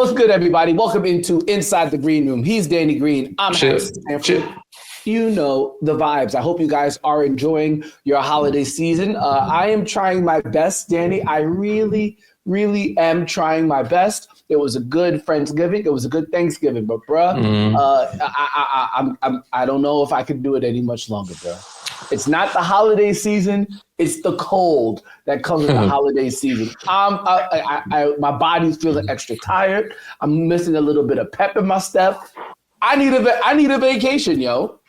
What's good, everybody? Welcome into Inside the Green Room. He's Danny Green. I'm Harrison Sanford. You know the vibes. I hope you guys are enjoying your holiday season. I am trying my best, Danny. I really am trying my best. It was a good Friendsgiving. It was a good Thanksgiving, but bruh, I don't know if I could do it any much longer, bruh. It's not the holiday season. It's the cold that comes with the holiday season. My body's feeling extra tired. I'm missing a little bit of pep in my step. I need a vacation, yo.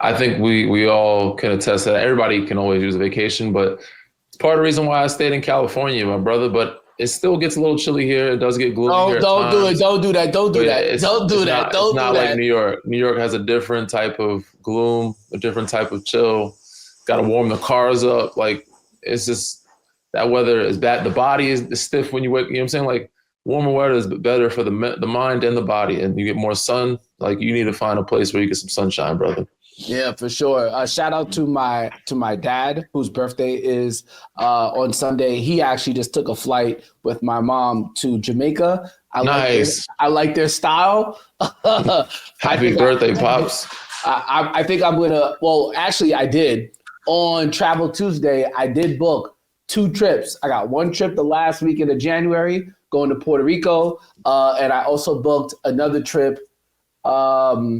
I think we all can attest to that. Everybody can always use a vacation, but it's part of the reason why I stayed in California, my brother. But it still gets a little chilly here. It does get gloomy here. Don't do it. Don't do that. Don't do that. It's not like New York. New York has a different type of gloom, a different type of chill. Got to warm the cars up. Like, it's just that weather is bad. The body is stiff when you wake. You know what I'm saying? Like, warmer weather is better for the mind and the body, and you get more sun. Like, you need to find a place where you get some sunshine, brother. Yeah, for sure. Shout out to my dad, whose birthday is on Sunday. He actually just took a flight with my mom to Jamaica. Nice. I like their style. Happy birthday, Pops. I think I'm gonna. Well, actually, I did. On Travel Tuesday, I did book 2 trips. I got 1 trip the last weekend of January, going to Puerto Rico, and I also booked another trip. Where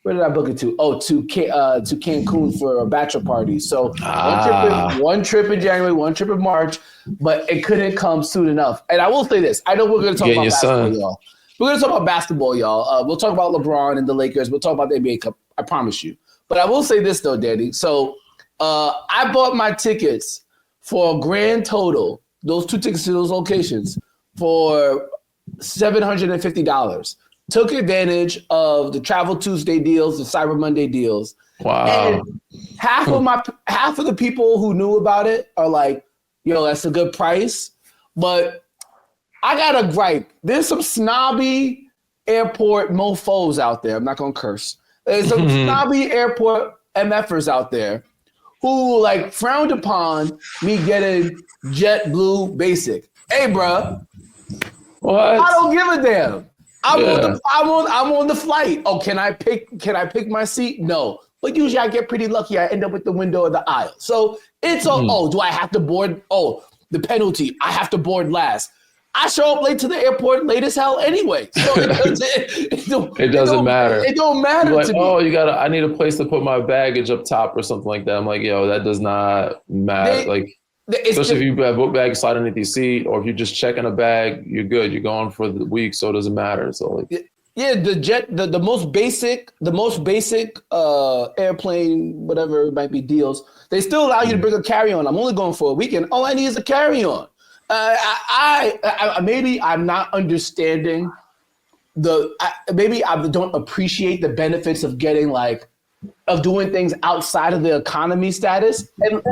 did I book it to? Oh, to Cancun for a bachelor party. So one trip in January, 1 trip in March, but it couldn't come soon enough. And I will say this: I know we're going to talk about basketball, y'all. We're going to talk about basketball, y'all. We'll talk about LeBron and the Lakers. We'll talk about the NBA Cup. I promise you. But I will say this though, Danny. So I bought my tickets for a grand total, those 2 tickets to those locations, for $750. Took advantage of the Travel Tuesday deals, the Cyber Monday deals. Wow. And half of the people who knew about it are like, yo, that's a good price. But I got a gripe. There's some snobby airport mofos out there. I'm not going to curse. There's some snobby airport MFers out there who like frowned upon me getting JetBlue Basic. Hey, bro. What? I don't give a damn. I'm on the flight. Oh, can I pick my seat? No. But usually I get pretty lucky. I end up with the window of the aisle. So it's do I have to board? Oh, the penalty. I have to board last. I show up late to the airport, late as hell anyway. So it doesn't matter. It don't matter like, to me. Oh, I need a place to put my baggage up top or something like that. I'm like, yo, that does not matter. Especially if you have book bag slide underneath your seat, or if you're just checking a bag, you're good. You're going for the week, so it doesn't matter. So the most basic airplane, whatever it might be, deals, they still allow you to bring a carry-on. I'm only going for a weekend. All I need is a carry-on. Maybe I'm not understanding maybe I don't appreciate the benefits of getting of doing things outside of the economy status. And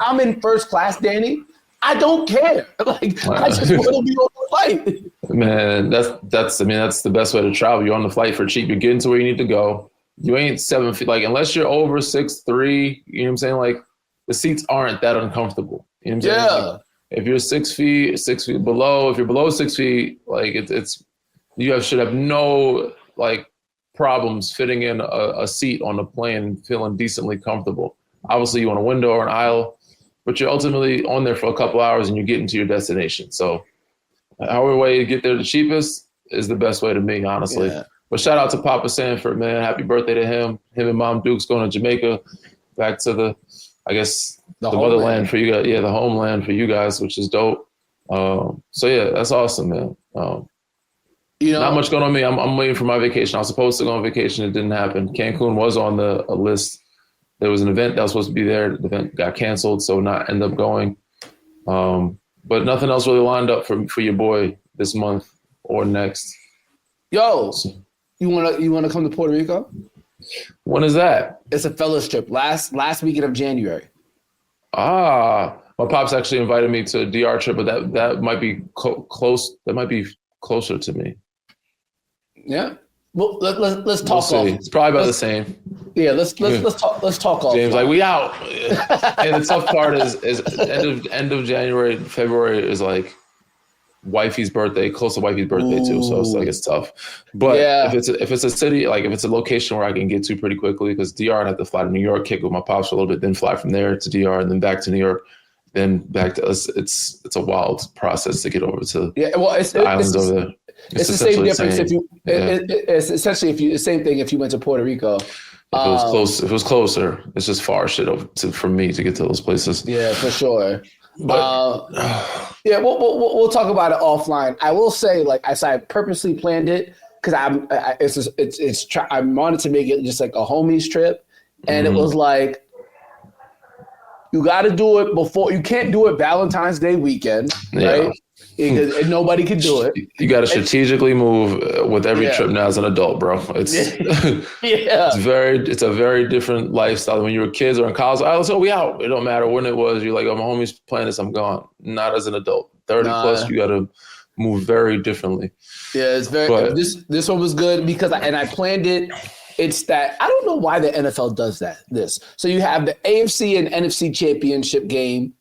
I'm in first class, Danny. I don't care. I just want to be on the flight. Man, that's the best way to travel. You're on the flight for cheap. You're getting to where you need to go. You ain't 7 feet. Unless you're over 6'3", you know what I'm saying? Like, the seats aren't that uncomfortable. You know what I'm saying? Like, if you're 6 feet below, if you're below 6 feet, should have no problems fitting in a seat on the plane and feeling decently comfortable. Obviously, you want a window or an aisle, but you're ultimately on there for a couple hours and you get into your destination. So, however way to get there the cheapest is the best way to me, honestly. Yeah. But shout out to Papa Sanford, man. Happy birthday to him. Him and Mom Duke's going to Jamaica, back to the motherland for you guys. Yeah, the homeland for you guys, which is dope. That's awesome, man. Not much going on me. I'm waiting for my vacation. I was supposed to go on vacation. It didn't happen. Cancun was on a list. There was an event that was supposed to be there. The event got canceled, so not end up going. But nothing else really lined up for your boy this month or next. Yo, you wanna come to Puerto Rico? When is that? It's a fellas trip. Last weekend of January. My pops actually invited me to a DR trip, but that might be close. That might be closer to me. Yeah. Well, let's talk off. It's probably about the same. Yeah, let's talk off. James, we out. And the tough part is end of January, February is wifey's birthday, close to wifey's birthday too. So it's like, it's tough. But if it's a city, like if it's a location where I can get to pretty quickly, because DR, I'd have to fly to New York, kick with my pops for a little bit, then fly from there to DR and then back to New York, then back to us. It's a wild process to get over to the islands over there. It's the same difference it's essentially the same thing if you went to Puerto Rico. If it was closer, it's just far shit for me to get to those places. Yeah, for sure. But we'll talk about it offline. I will say, like I said, I purposely planned it because I wanted to make it just like a homies trip, and it was like you got to do it before. You can't do it Valentine's Day weekend, right? Because nobody can do it. You got to strategically move with every trip now as an adult, bro. It's it's a very different lifestyle. When you were kids or in college, we out. It don't matter when it was. You're like, oh, my homie's playing this, I'm gone. Not as an adult. 30 plus, you got to move very differently. Yeah, it's very. This one was good because I planned it. It's that I don't know why the NFL does this. So you have the AFC and NFC championship game,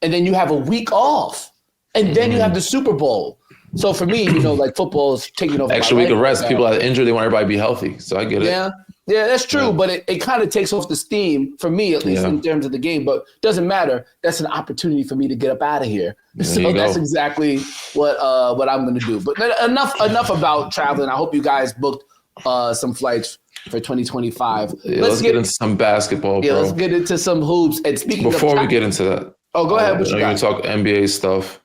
and then you have a week off. And then you have the Super Bowl. So for me, like football is taking over. Extra week of rest. People are injured. They want everybody to be healthy. So I get it. Yeah, that's true. But it kind of takes off the steam for me, at least in terms of the game. But doesn't matter. That's an opportunity for me to get up out of here. So that's exactly what I'm going to do. But enough about traveling. I hope you guys booked some flights for 2025. Let's get into some basketball, bro. Yeah, let's get into some hoops. And speaking before we get into that. Oh, go ahead. What you got? You talk NBA stuff.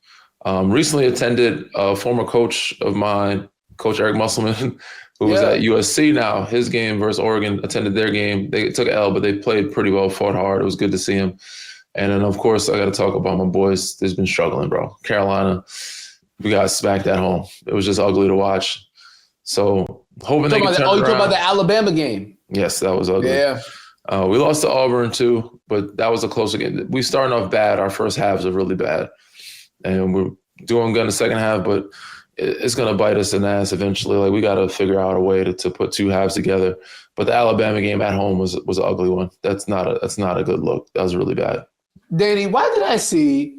Recently attended a former coach of mine, Coach Eric Musselman, who was at USC now. His game versus Oregon, attended their game. They took L, but they played pretty well, fought hard. It was good to see him. And then, of course, I got to talk about my boys. They've been struggling, bro. Carolina, we got smacked at home. It was just ugly to watch. So hoping they can turn it around. You talking about the Alabama game? Yes, that was ugly. Yeah. We lost to Auburn too, but that was a closer game. We started off bad. Our first halves are really bad. And we're doing good in the second half, but it's going to bite us in the ass eventually. Like, we got to figure out a way to put two halves together. But the Alabama game at home was an ugly one. That's not a good look. That was really bad. Danny, why did I see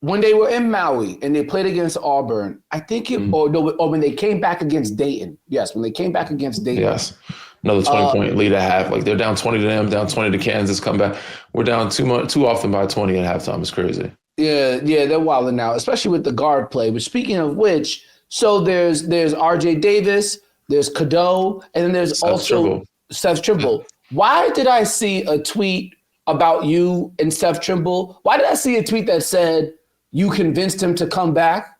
when they were in Maui and they played against Auburn, I think or when they came back against Dayton. Yes, when they came back against Dayton. Yes. Another 20-point lead at half. Like, they're down 20 to them, down 20 to Kansas, come back. We're down too often by 20 at halftime. It's crazy. Yeah, they're wilding out, especially with the guard play. But speaking of which, so there's RJ Davis, there's Cadeau, and then there's Seth Trimble. Why did I see a tweet about you and Seth Trimble? Why did I see a tweet that said you convinced him to come back?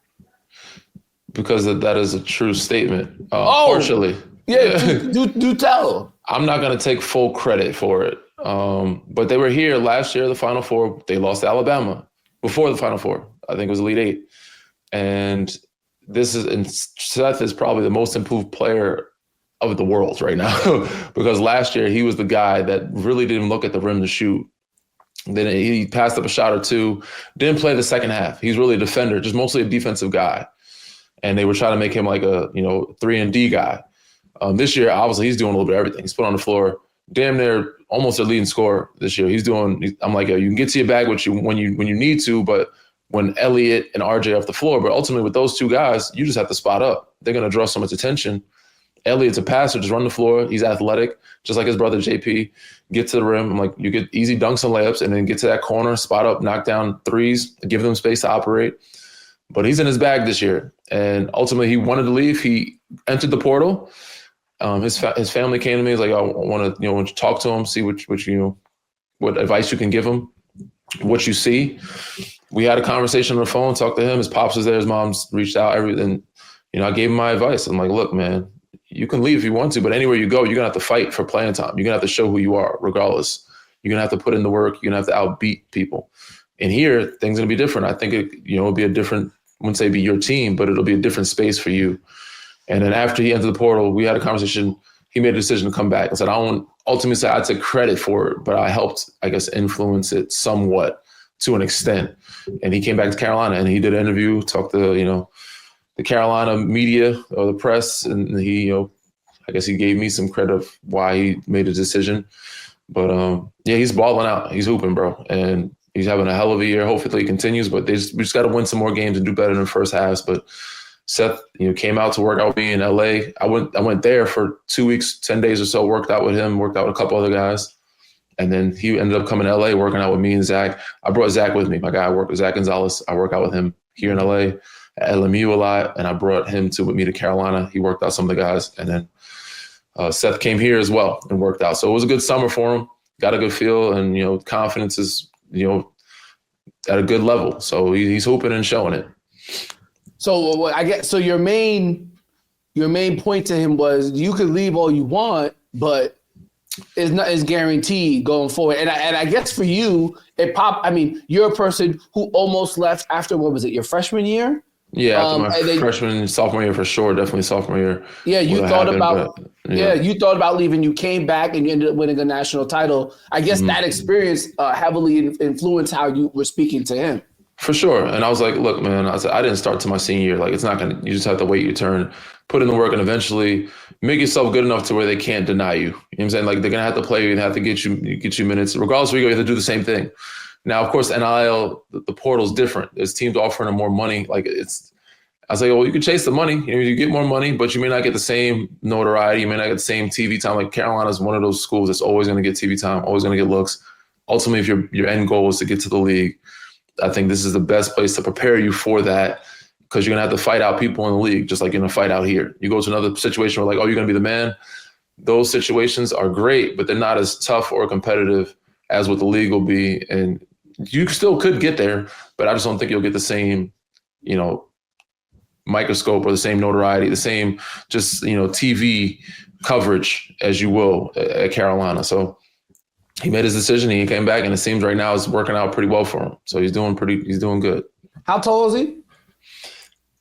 Because that is a true statement. Partially. Yeah, do tell. I'm not going to take full credit for it. But they were here last year, the Final Four. They lost to Alabama before the Final Four. I think it was Elite Eight. And Seth is probably the most improved player of the world right now because last year he was the guy that really didn't look at the rim to shoot. Then he passed up a shot or two, didn't play the second half. He's really a defender, just mostly a defensive guy. And they were trying to make him like a 3-and-D guy. This year, obviously, he's doing a little bit of everything. He's put on the floor, damn near almost a leading scorer this year. I'm like, you can get to your bag when you need to, but when Elliott and RJ off the floor, but ultimately with those two guys, you just have to spot up. They're going to draw so much attention. Elliott's a passer, just run the floor. He's athletic, just like his brother JP. Get to the rim. I'm like, you get easy dunks and layups, and then get to that corner, spot up, knock down threes, give them space to operate. But he's in his bag this year, and ultimately he wanted to leave. He entered the portal. His family came to me. He's like, I want to talk to him, see what advice you can give him, what you see. We had a conversation on the phone, talked to him. His pops was there. His mom's reached out. Everything. I gave him my advice. I'm like, look, man, you can leave if you want to, but anywhere you go, you're gonna have to fight for playing time. You're gonna have to show who you are, regardless. You're gonna have to put in the work. You're gonna have to outbeat people. And here, things are gonna be different. I think it'll be a different. I wouldn't say be your team, but it'll be a different space for you. And then after he entered the portal, we had a conversation. He made a decision to come back. I said, ultimately I take credit for it, but I helped, I guess, influence it somewhat to an extent. And he came back to Carolina and he did an interview, talked to, the Carolina media or the press. And he, I guess he gave me some credit of why he made a decision. But he's balling out. He's hooping, bro. And He's having a hell of a year. Hopefully he continues, but we just got to win some more games and do better in the first halves. But Seth, came out to work out with me in LA. I went there for 2 weeks, 10 days or so, worked out with him, worked out with a couple other guys. And then he ended up coming to LA, working out with me and Zach. I brought Zach with me. My guy, I work with Zach Gonzalez. I work out with him here in LA at LMU a lot. And I brought him with me to Carolina. He worked out some of the guys. And then Seth came here as well and worked out. So it was a good summer for him. Got a good feel, and, confidence is, at a good level. So he's hooping and showing it. So I guess your main point to him was you could leave all you want, but it's guaranteed going forward. And I guess for you, you're a person who almost left after, what was it, your freshman year? Yeah, after my freshman, sophomore year for sure, definitely sophomore year. Yeah, you thought about leaving. You came back and you ended up winning a national title. I guess that experience heavily influenced how you were speaking to him. For sure. And I was like, look, man, I didn't start till my senior year. Like, it's not going to, you just have to wait your turn, put in the work, and eventually make yourself good enough to where they can't deny you. You know what I'm saying? Like, they're going to have to play you and have to get you minutes. Regardless of where you go, you have to do the same thing. Now, of course, NIL, the portal's different. There's teams offering them more money. I was like, well, you can chase the money. You get more money, but you may not get the same notoriety. You may not get the same TV time. Like, Carolina's one of those schools that's always going to get TV time, always going to get looks. Ultimately, if your end goal is to get to the league, I think this is the best place to prepare you for that, because you're going to have to fight out people in the league, just like you're going to fight out here. You go to another situation where, like, oh, you're going to be the man. Those situations are great, but they're not as tough or competitive as what the league will be. And you still could get there, but I just don't think you'll get the same, microscope or the same notoriety, the same just, TV coverage as you will at Carolina. So he made his decision. He came back, and it seems right now it's working out pretty well for him. So he's doing good. How tall is he?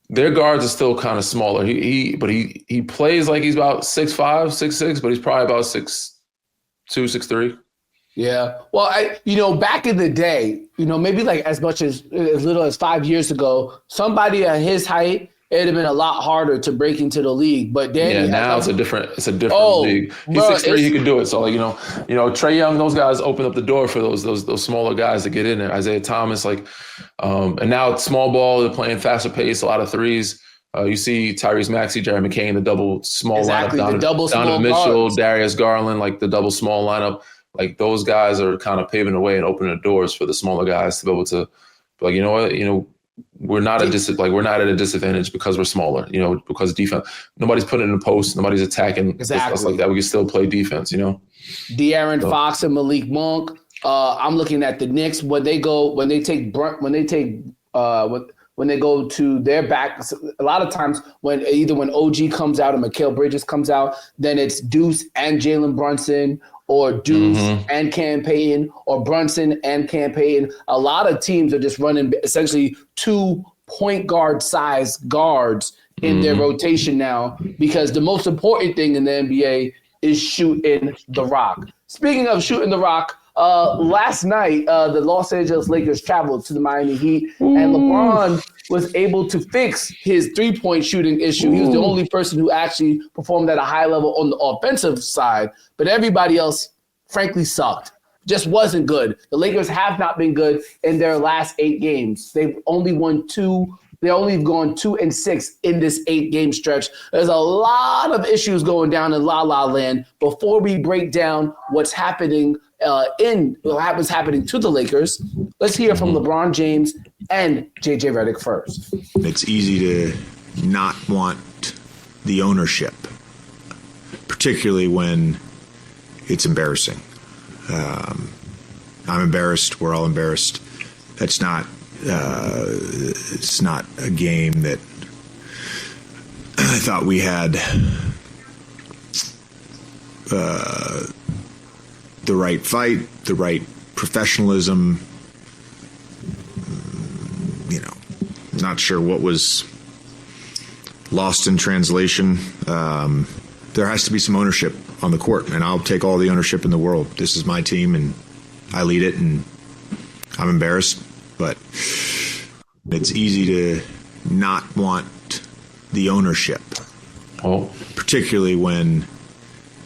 Their guards are still kind of smaller. He plays like he's about 6'5", 6'6", but he's probably about 6'2", 6'3". Yeah. Well, back in the day, maybe like as little as 5 years ago, somebody at his height, it'd have been a lot harder to break into the league. But then now it's a different league. He's 6'3", he can do it. So Trae Young, those guys open up the door for those smaller guys to get in there. Isaiah Thomas, and now it's small ball. They're playing faster pace, a lot of threes. You see Tyrese Maxey, Jerry McCain, the double small lineup. Donovan Mitchell, guards. Darius Garland, like the double small lineup. Like, those guys are kind of paving the way and opening the doors for the smaller guys to be able to, you know what, we're not at a disadvantage because we're smaller, because defense, nobody's putting in the post, nobody's attacking. Stuff like that. We can still play defense, De'Aaron Fox and Malik Monk. I'm looking at the Knicks when they go to their back. A lot of times when OG comes out or Mikal Bridges comes out, then it's Deuce and Jalen Brunson, or Deuce and Cam Payton, or Brunson and Cam Payton. A lot of teams are just running essentially 2 point guard size guards in their rotation now, because the most important thing in the NBA is shooting the rock. Speaking of shooting the rock, last night, the Los Angeles Lakers traveled to the Miami Heat, and LeBron was able to fix his 3-point shooting issue. He was the only person who actually performed at a high level on the offensive side, but everybody else, frankly, sucked. Just wasn't good. The Lakers have not been good in their last 8 games. They've only won 2. They're only gone 2-6 in this 8-game stretch. There's a lot of issues going down in La La Land. Before we break down what's happening happening to the Lakers, let's hear from LeBron James and JJ Redick first. It's easy to not want the ownership, particularly when it's embarrassing. I'm embarrassed. We're all embarrassed. It's not a game that I thought we had the right fight, the right professionalism. Not sure what was lost in translation. There has to be some ownership on the court, and I'll take all the ownership in the world. This is my team, and I lead it, and I'm embarrassed, but it's easy to not want the ownership, particularly when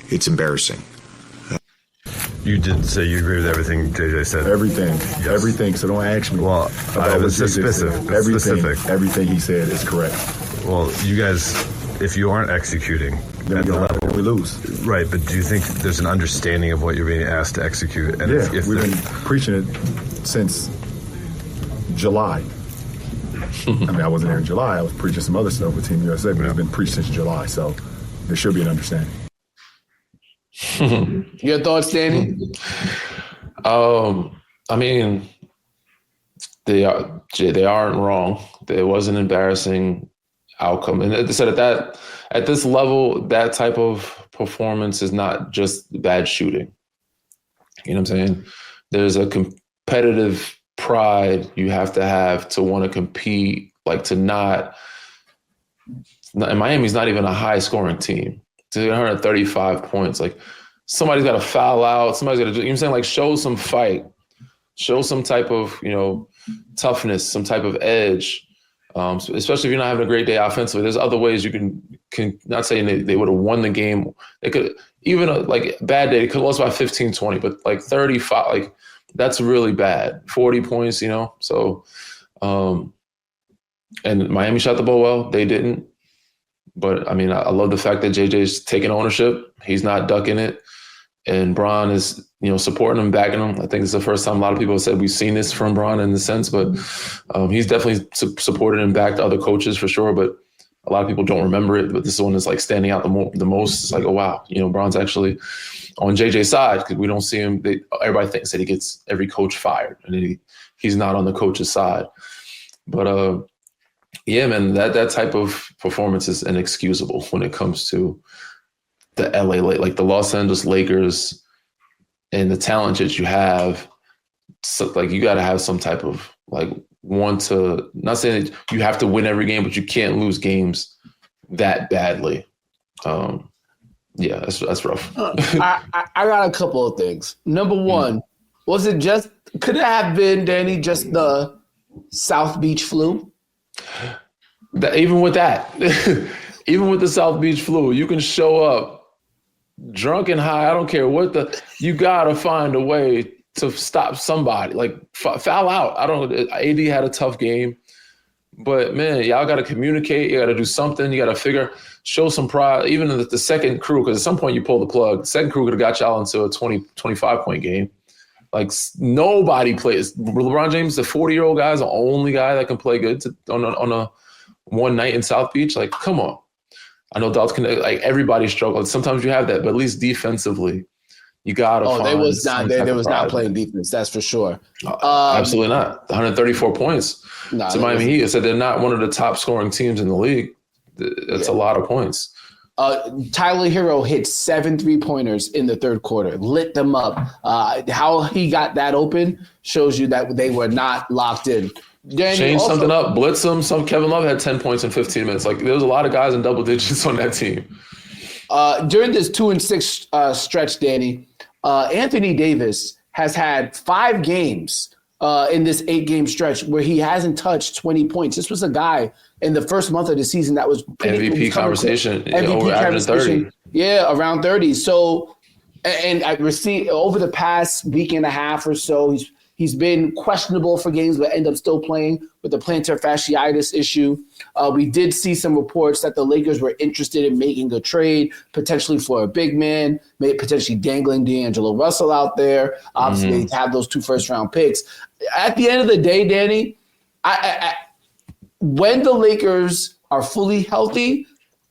it's embarrassing. You did say you agree with everything JJ said. Everything. So don't ask me. Well, I was specific. Everything he said is correct. Well, you guys, if you aren't executing at the level, we lose. Right, but do you think there's an understanding of what you're being asked to execute? And if we've been preaching it since July. I mean, I wasn't there in July. I was preaching some other stuff with Team USA, but it's been preached since July. So there should be an understanding. Your thoughts, Danny? I mean, they aren't wrong. It was an embarrassing outcome, and as I said, at this level, that type of performance is not just bad shooting. You know what I'm saying? There's a competitive pride you have to want to compete, like to not. And Miami's not even a high scoring team. To 135 points, like somebody's got to foul out. Somebody's got to do. You know what I'm saying? Like show some fight, show some type of toughness, some type of edge. Especially if you're not having a great day offensively, there's other ways you can not saying they would have won the game. They could even like bad day, they could have lost by 15, 20, but like 35, like that's really bad. 40 points, So, and Miami shot the ball well. They didn't. But I mean, I love the fact that JJ's taking ownership. He's not ducking it. And Bron is, supporting him, backing him. I think it's the first time a lot of people have said we've seen this from Bron in the sense, but he's definitely supported and backed other coaches for sure. But a lot of people don't remember it. But this one is like standing out the most. It's like, oh, wow, Bron's actually on JJ's side because we don't see him. Everybody thinks that he gets every coach fired, and he's not on the coach's side. But yeah, man, that type of performance is inexcusable when it comes to the LA, like the Los Angeles Lakers and the talent that you have. So, like, you got to have some type of not saying that you have to win every game, but you can't lose games that badly. Yeah, that's rough. I got a couple of things. Number one, could it have been, Danny, just the South Beach flu? Even with that, even with the South Beach flu, you can show up drunk and high. I don't care you gotta find a way to stop somebody, like foul out. AD had a tough game, but man, y'all gotta communicate. You gotta do something. You gotta show some pride. Even the second crew, because at some point you pull the plug. The second crew could have got y'all into a 20, 25 point game. Like nobody plays. LeBron James, the 40-year-old guy, is the only guy that can play good on a one night in South Beach. Like, come on. I know adults can, like, everybody struggles. Sometimes you have that, but at least defensively, you gotta. They was not playing defense. That's for sure. Absolutely not. 134 points to Miami Heat. It said they're not one of the top scoring teams in the league. That's a lot of points. Tyler Hero hit 7 3-pointers in the third quarter, lit them up. How he got that open shows you that they were not locked in. Change something up, blitz them. Kevin Love had 10 points in 15 minutes. Like, there was a lot of guys in double digits on that team. During this 2-6 stretch, Danny, Anthony Davis has had 5 games in this 8-game stretch where he hasn't touched 20 points. This was a guy in the first month of the season that was MVP conversation. MVP averaging 30. Yeah, around 30. So, and I received over the past week and a half or so, he's been questionable for games, but end up still playing with the plantar fasciitis issue. We did see some reports that the Lakers were interested in making a trade, potentially for a big man, potentially dangling D'Angelo Russell out there. Obviously, they have those 2 first-round picks. At the end of the day, Danny, when the Lakers are fully healthy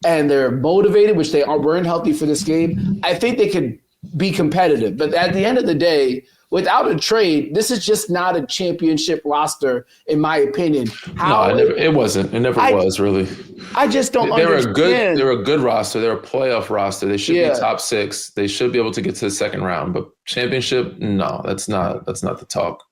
and they're motivated, which they weren't healthy for this game, I think they could be competitive. But at the end of the day, without a trade, this is just not a championship roster, in my opinion. It wasn't. It never was, really. I just don't understand. They're a good roster. They're a playoff roster. They should be top 6. They should be able to get to the second round. But championship, no, that's not the talk.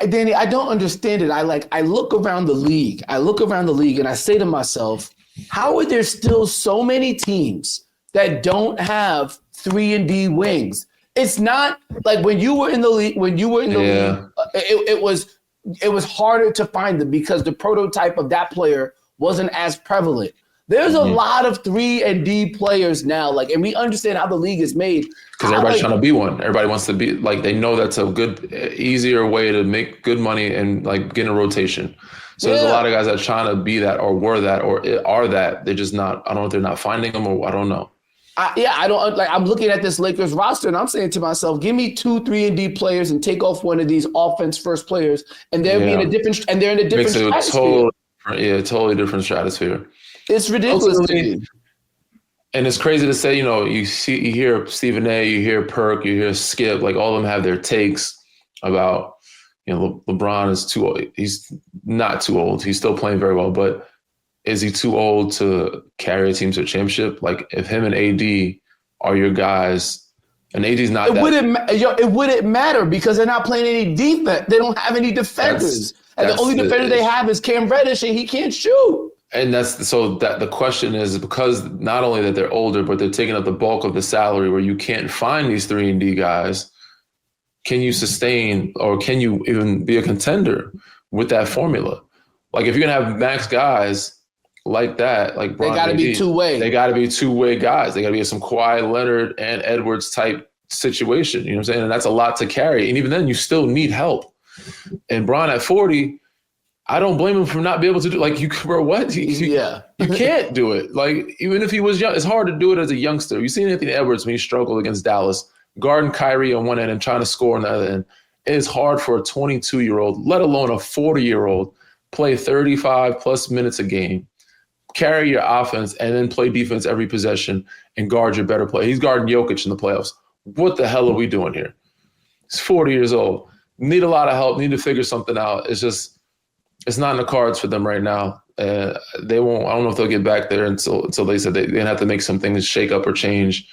Danny, I don't understand it. I look around the league. And I say to myself, how are there still so many teams that don't have 3-and-D wings? It's not like when you were in the league. It was harder to find them because the prototype of that player wasn't as prevalent. There's a lot of 3-and-D players now, like, and we understand how the league is made. Because everybody's trying to be one. Everybody wants to be, like, they know that's a good, easier way to make good money and, like, get in a rotation. So there's a lot of guys that are trying to be that or were that or are that. They're just not, I don't know if they're not finding them or I don't know. I don't, like, I'm looking at this Lakers roster and I'm saying to myself, give me 2 3-and-D players and take off one of these offense first players and they're in a different, stratosphere. Totally different stratosphere. It's ridiculous to me. And it's crazy to say, you hear Stephen A, you hear Perk, you hear Skip, like all of them have their takes about, LeBron is too old. He's not too old. He's still playing very well, but is he too old to carry a team to a championship? Like if him and AD are your guys, and AD's not it wouldn't matter because they're not playing any defense. They don't have any defenders. And the only defender they have is Cam Reddish and he can't shoot. And the question is because not only that they're older, but they're taking up the bulk of the salary where you can't find these 3-and-D guys. Can you sustain or can you even be a contender with that formula? Like if you're going to have max guys like that, like Bron, they got to be two-way. They got to be two-way guys. They got to be some Kawhi Leonard and Edwards type situation. You know what I'm saying? And that's a lot to carry. And even then you still need help. And Bron at 40, I don't blame him for not being able to do like you can't do it. Like even if he was young, it's hard to do it as a youngster. You seen Anthony Edwards when he struggled against Dallas, guarding Kyrie on one end and trying to score on the other end. It is hard for a 22-year-old, let alone a 40-year-old, play 35 plus minutes a game, carry your offense, and then play defense every possession and guard your better play. He's guarding Jokic in the playoffs. What the hell are we doing here? He's 40 years old. Need a lot of help. Need to figure something out. It's not in the cards for them right now. They won't. I don't know if they'll get back there until they said they're gonna have to make some things shake up or change.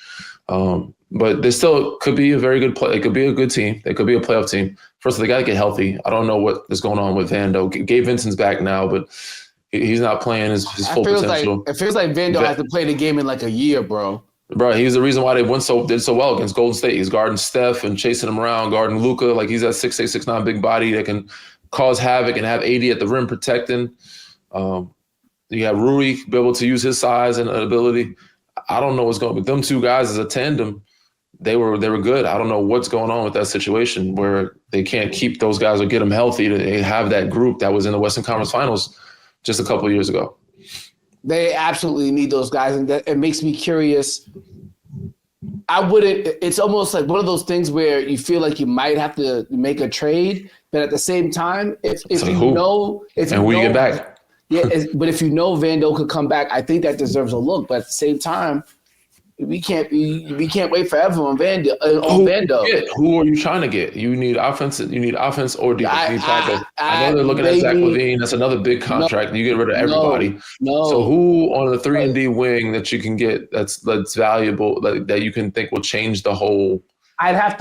But they still could be a very good play. It could be a good team. They could be a playoff team. First, they got to get healthy. I don't know what is going on with Vando. Gabe Vincent's back now, but he's not playing his full potential. It feels like Vando has to play the game in like a year, bro. Bro, he's the reason why they did so well against Golden State. He's guarding Steph and chasing him around, guarding Luka. Like he's that 6'8", 6'9" big body that can cause havoc and have AD at the rim protecting. You have Rui be able to use his size and ability. I don't know what's going on with them two guys as a tandem. They were good. I don't know what's going on with that situation where they can't keep those guys or get them healthy. They have that group that was in the Western Conference Finals just a couple of years ago. They absolutely need those guys, and it makes me curious. It's almost like one of those things where you feel like you might have to make a trade, but at the same time, if you know get back. But if you know Vando could come back, I think that deserves a look. But at the same time, we can't wait forever on Vando. Who are you trying to get? You need offense. You need offense or defense. I know they're looking at Zach LaVine. That's another big contract. You get rid of everybody. So who on the 3-and-D wing that you can get that's valuable that you can think will change the whole? I'd have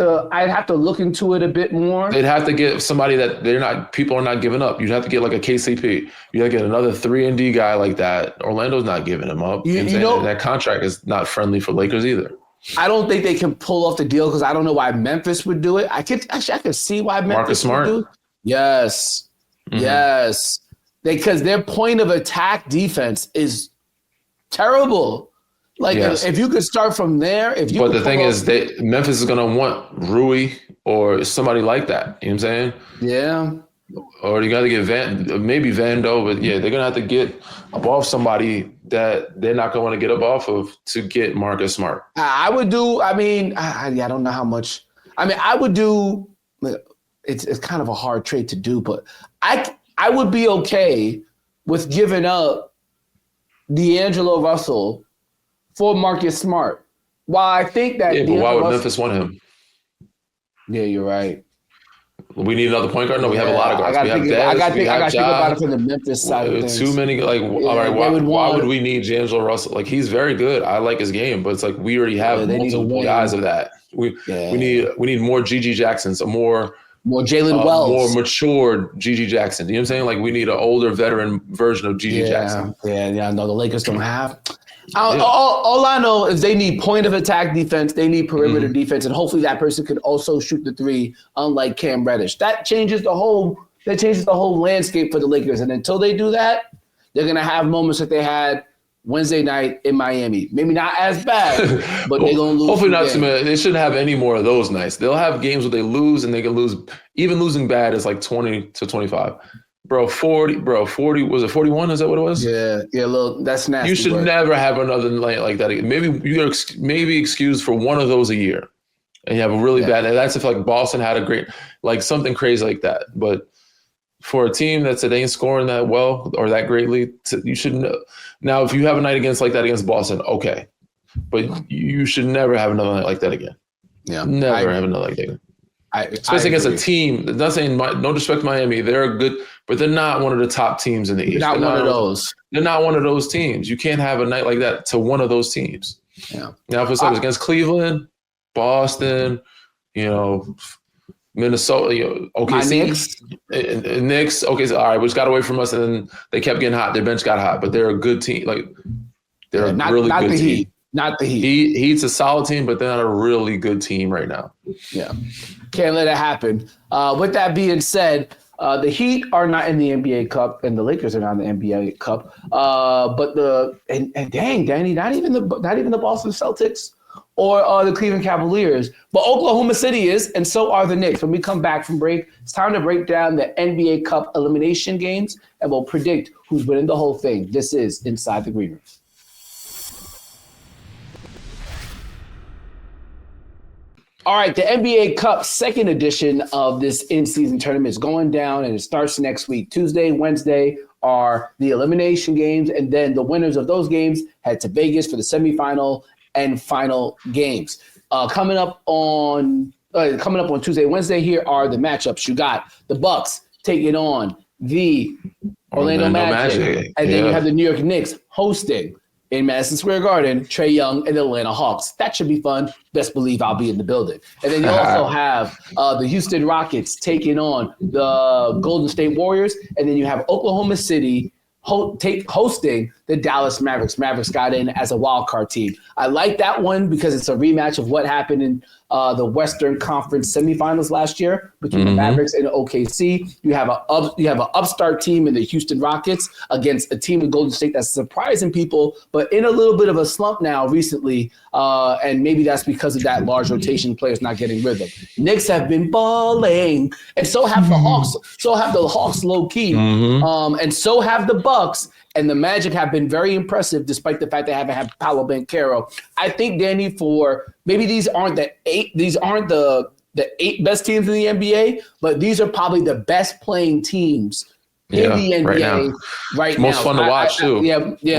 to look into it a bit more. They'd have to get somebody that people are not giving up. You'd have to get like a KCP. You got to get another 3-and-D guy like that. Orlando's not giving him up. That contract is not friendly for Lakers either. I don't think they can pull off the deal because I don't know why Memphis would do it. I could see why Memphis would do it. Yes. Mm-hmm. Yes. Because their point of attack defense is terrible. Like if you could start from there, but the thing is, Memphis is gonna want Rui or somebody like that. You know what I'm saying? Yeah. Or you got to get maybe Vando, but they're gonna have to get up off somebody that they're not gonna want to get up off of to get Marcus Smart. I would do. I mean, I don't know how much. I mean, I would do. It's kind of a hard trade to do, but I would be okay with giving up D'Angelo Russell for Marcus Smart. While I think that but why would Memphis want him? Yeah, you're right. We need another point guard? No, we have a lot of guards. I got to think about it from the Memphis side of things. Too many, all right, why would we need D'Angelo Russell? Like, he's very good. I like his game, but it's like we already have multiple guys of that. We need more Gigi Jacksons, more Jalen Wells. More matured Gigi Jackson. You know what I'm saying? Like, we need an older veteran version of Gigi Jackson. Yeah, no, the Lakers don't have. All I know is they need point of attack defense. They need perimeter defense, and hopefully that person could also shoot the three, unlike Cam Reddish. That changes the whole landscape for the Lakers. And until they do that, they're gonna have moments that they had Wednesday night in Miami. Maybe not as bad, but they're going to lose. Hopefully not too many. They shouldn't have any more of those nights. They'll have games where they lose, and they can lose. Even losing bad is like 20 to 25. Bro, 40, was it 41? Is that what it was? Yeah, look, that's nasty. You should never have another night like that again. Maybe you're excused for one of those a year, and you have a really bad. That's if like Boston had a great, like something crazy like that. But for a team that ain't scoring that well or that greatly, you should know. Now, if you have a night like that against Boston, okay, but you should never have another night like that again. Yeah, never have another like that again. Especially against a team. Not saying no disrespect to Miami, they're good, but they're not one of the top teams in the East. They're not one of those. They're not one of those teams. You can't have a night like that to one of those teams. Yeah. Now, if it's against Cleveland, Boston, Minnesota, OKC, Knicks. Okay, so all right, which got away from us, and then they kept getting hot. Their bench got hot, but they're a good team. Like they're a really good team. Not the Heat. Heat's a solid team, but they're not a really good team right now. Yeah, can't let it happen. With that being said, the Heat are not in the NBA Cup, and the Lakers are not in the NBA Cup. But dang, Danny, not even the Boston Celtics or the Cleveland Cavaliers, but Oklahoma City is, and so are the Knicks. When we come back from break, it's time to break down the NBA Cup elimination games, and we'll predict who's winning the whole thing. This is Inside the Green Room. All right, the NBA Cup second edition of this in-season tournament is going down, and it starts next week. Tuesday, Wednesday are the elimination games, and then the winners of those games head to Vegas for the semifinal and final games. Coming up on Tuesday, Wednesday, here are the matchups. You got the Bucks taking on the Orlando Magic, and then you have the New York Knicks hosting in Madison Square Garden, Trae Young and the Atlanta Hawks. That should be fun. Best believe I'll be in the building. And then you also have the Houston Rockets taking on the Golden State Warriors. And then you have Oklahoma City hosting the Dallas Mavericks. Mavericks got in as a wild card team. I like that one because it's a rematch of what happened in the Western Conference semifinals last year between the Mavericks and OKC. You have an upstart team in the Houston Rockets against a team in Golden State that's surprising people, but in a little bit of a slump now recently. And maybe that's because of that large rotation players not getting rhythm. Knicks have been balling, and so have the Hawks. So have the Hawks low key, and so have the Bucks. And the Magic have been very impressive, despite the fact they haven't had Paolo Banchero. I think, Danny, for maybe these aren't the eight best teams in the NBA, but these are probably the best playing teams in the NBA right now. Most fun to watch too.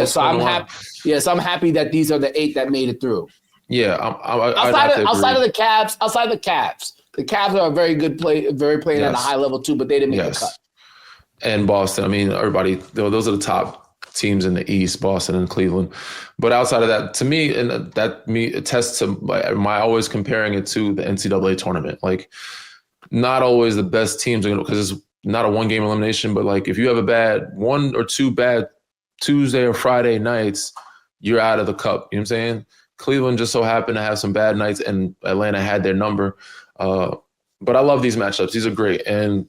So I'm happy. Yes, I'm happy that these are the 8 that made it through. Yeah, outside of the Cavs, the Cavs are a very good playing at a high level too, but they didn't make the cut. And Boston. I mean, everybody. Those are the top teams in the East, Boston and Cleveland. But outside of that, to me, and that attests to my always comparing it to the NCAA tournament. Like, not always the best teams are going to, because it's not a one-game elimination, but like if you have a bad 1 or 2 bad Tuesday or Friday nights, you're out of the cup. You know what I'm saying? Cleveland just so happened to have some bad nights, and Atlanta had their number. But I love these matchups. These are great. And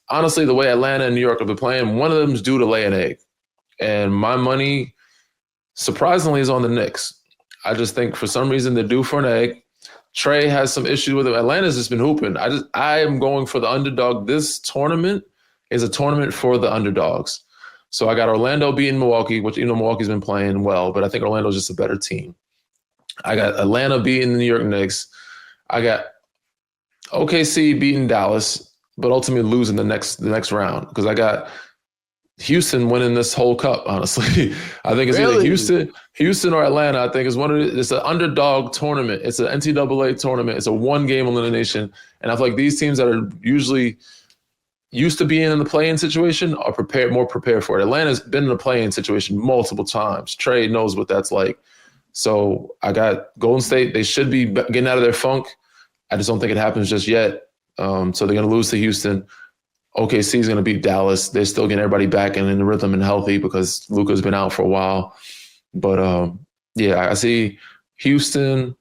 honestly, the way Atlanta and New York have been playing, one of them is due to lay an egg. And my money, surprisingly, is on the Knicks. I just think for some reason they're due for an egg. Trae has some issues with it. Atlanta's just been hooping. I am going for the underdog. This tournament is a tournament for the underdogs. So I got Orlando beating Milwaukee, which Milwaukee's been playing well, but I think Orlando's just a better team. I got Atlanta beating the New York Knicks. I got OKC beating Dallas, but ultimately losing the next round because I got Houston winning this whole cup, honestly. I think it's either Houston or Atlanta. I think it's an underdog tournament. It's an NCAA tournament. It's a one-game elimination. And I feel like these teams that are usually used to being in the play-in situation are more prepared for it. Atlanta's been in a play-in situation multiple times. Trae knows what that's like. So I got Golden State. They should be getting out of their funk. I just don't think it happens just yet. So they're going to lose to Houston. OKC is going to beat Dallas. They're still getting everybody back and in the rhythm and healthy because Luka's been out for a while. But, I see Houston,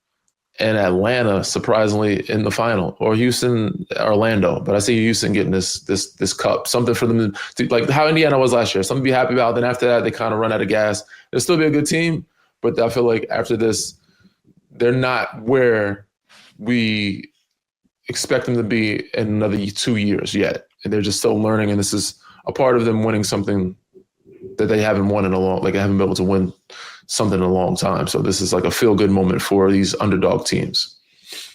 and Atlanta, surprisingly, in the final, or Houston, Orlando. But I see Houston getting this cup, something for them to like how Indiana was last year, something to be happy about. Then after that, they kind of run out of gas. They'll still be a good team, but I feel like after this, they're not where we expect them to be in another 2 years yet. And they're just still learning, and this is a part of them winning something that they haven't won in a long, like they haven't been able to win something in a long time. So this is like a feel-good moment for these underdog teams.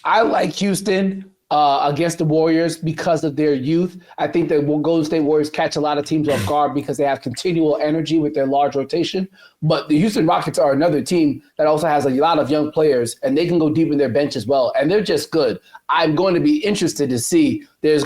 I like Houston against the Warriors because of their youth. I think that Golden State Warriors catch a lot of teams off guard because they have continual energy with their large rotation. But the Houston Rockets are another team that also has a lot of young players, and they can go deep in their bench as well. And they're just good. I'm going to be interested to see there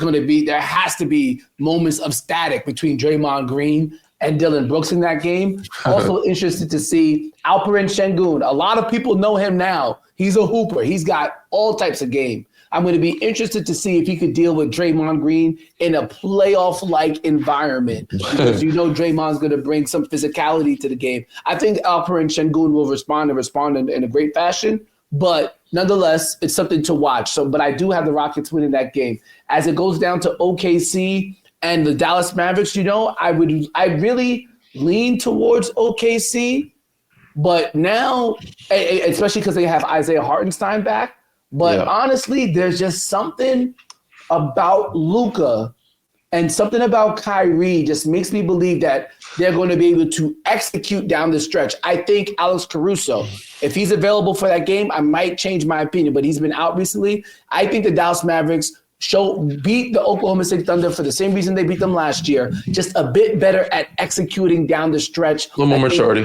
has to be moments of static between Draymond Green and Dylan Brooks in that game. Also interested to see Alperen Şengün. A lot of people know him now. He's a hooper. He's got all types of game. I'm going to be interested to see if he could deal with Draymond Green in a playoff-like environment because Draymond's going to bring some physicality to the game. I think Alperen Şengün will respond in a great fashion, but nonetheless, it's something to watch. But I do have the Rockets winning that game. As it goes down to OKC and the Dallas Mavericks, I really lean towards OKC, but now, especially because they have Isaiah Hartenstein back. But honestly, there's just something about Luka and something about Kyrie just makes me believe that they're going to be able to execute down the stretch. I think Alex Caruso, if he's available for that game, I might change my opinion, but he's been out recently. I think the Dallas Mavericks beat the Oklahoma City Thunder for the same reason they beat them last year, just a bit better at executing down the stretch. A little more maturity.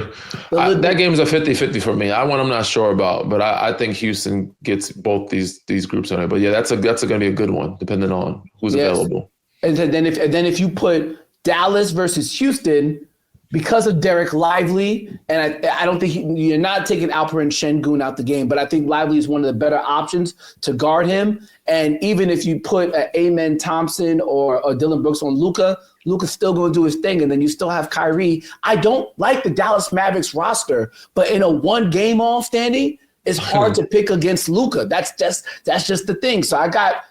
That game's a 50-50 for me. I'm not sure about, but I think Houston gets both these groups on it. But yeah, that's going to be a good one, depending on who's available. And then if you put Dallas versus Houston, because of Derek Lively, and I don't think you're not taking Alperen Şengün out the game, but I think Lively is one of the better options to guard him. And even if you put Amen Thompson or Dylan Brooks on Luka's still going to do his thing, and then you still have Kyrie. I don't like the Dallas Mavericks roster, but in a one-game all standing, it's hard to pick against Luka. That's just the thing. So I got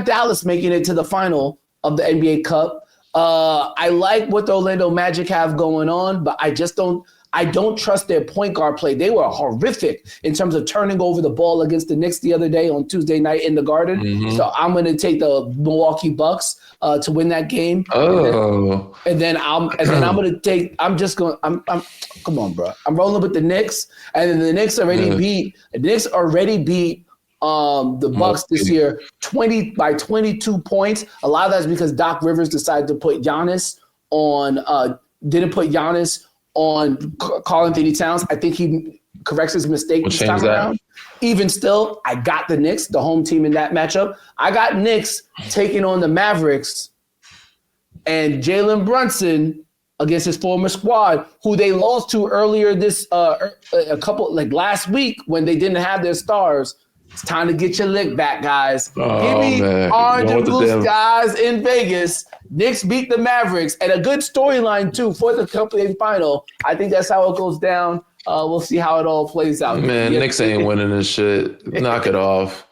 Dallas making it to the final of the NBA Cup. I like what the Orlando Magic have going on, but I don't trust their point guard play. They were horrific in terms of turning over the ball against the Knicks the other day on Tuesday night in the Garden. Mm-hmm. So I'm going to take the Milwaukee Bucks to win that game. Oh, and then I'm going to take. I'm come on, bro. I'm rolling with the Knicks, and then the Knicks already beat. The Knicks already beat the Bucks this year 22 points. A lot of that's because Doc Rivers decided to put Giannis on didn't put Giannis on Karl Anthony Towns. I think he corrects his mistake this time around. Even still, I got the Knicks, the home team in that matchup. I got Knicks taking on the Mavericks and Jalen Brunson against his former squad, who they lost to earlier last week when they didn't have their stars. It's time to get your lick back, guys. Give me orange and blue skies in Vegas. Knicks beat the Mavericks, and a good storyline, too, for the company final. I think that's how it goes down. We'll see how it all plays out. Man, Knicks ain't winning this shit. Knock it off.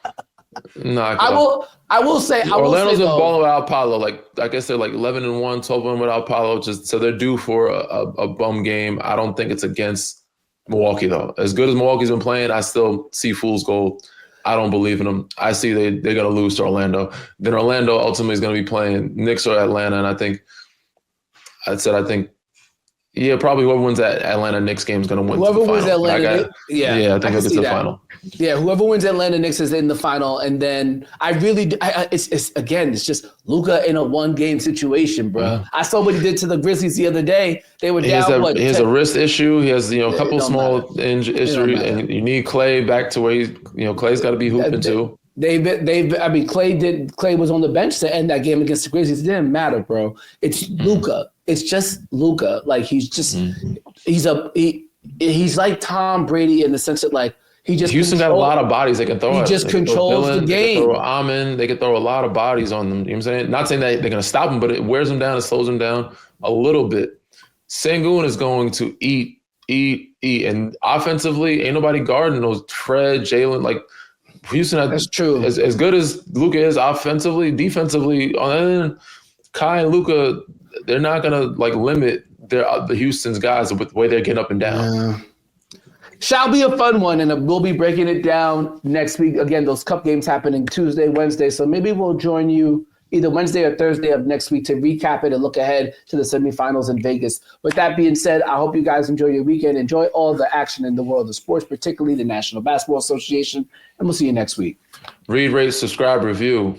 I will say Orlando's been balling without Paolo. I guess they're 11-1, 12-1 without Paolo. So they're due for a bum game. I don't think it's against Milwaukee, though. As good as Milwaukee's been playing, I still see fool's gold. I don't believe in them. I see they're going to lose to Orlando. Then Orlando ultimately is going to be playing Knicks or Atlanta, and I think probably whoever wins that Atlanta Knicks game is going to win. Whoever the wins final. Atlanta, I think they'll get to the final. Yeah, whoever wins Atlanta Knicks is in the final, and then it's just Luka in a one-game situation, bro. Yeah. I saw what he did to the Grizzlies the other day. They were down. He has a wrist issue. He has a couple small injuries, and you need Clay back to where Clay's got to be hooping too. Clay was on the bench to end that game against the Grizzlies. It didn't matter, bro. It's Luka. It's just Luka. He's like Tom Brady in the sense that Houston got a lot of bodies they can throw. He just controls the game. They can throw Amen. They can throw a lot of bodies on them. You know what I'm saying? Not saying that they're going to stop him, but it wears them down. It slows them down a little bit. Şengün is going to eat. And offensively, ain't nobody guarding those Fred, Jalen. Houston, that's true. As good as Luka is offensively, defensively, on the other end, Kai and Luka, they're not gonna limit the Houston's guys with the way they're getting up and down. Yeah. Shall be a fun one, and we'll be breaking it down next week. Again, those cup games happening Tuesday, Wednesday, so maybe we'll join you either Wednesday or Thursday of next week to recap it and look ahead to the semifinals in Vegas. With that being said, I hope you guys enjoy your weekend. Enjoy all the action in the world of sports, particularly the National Basketball Association, and we'll see you next week. Read, rate, subscribe, review.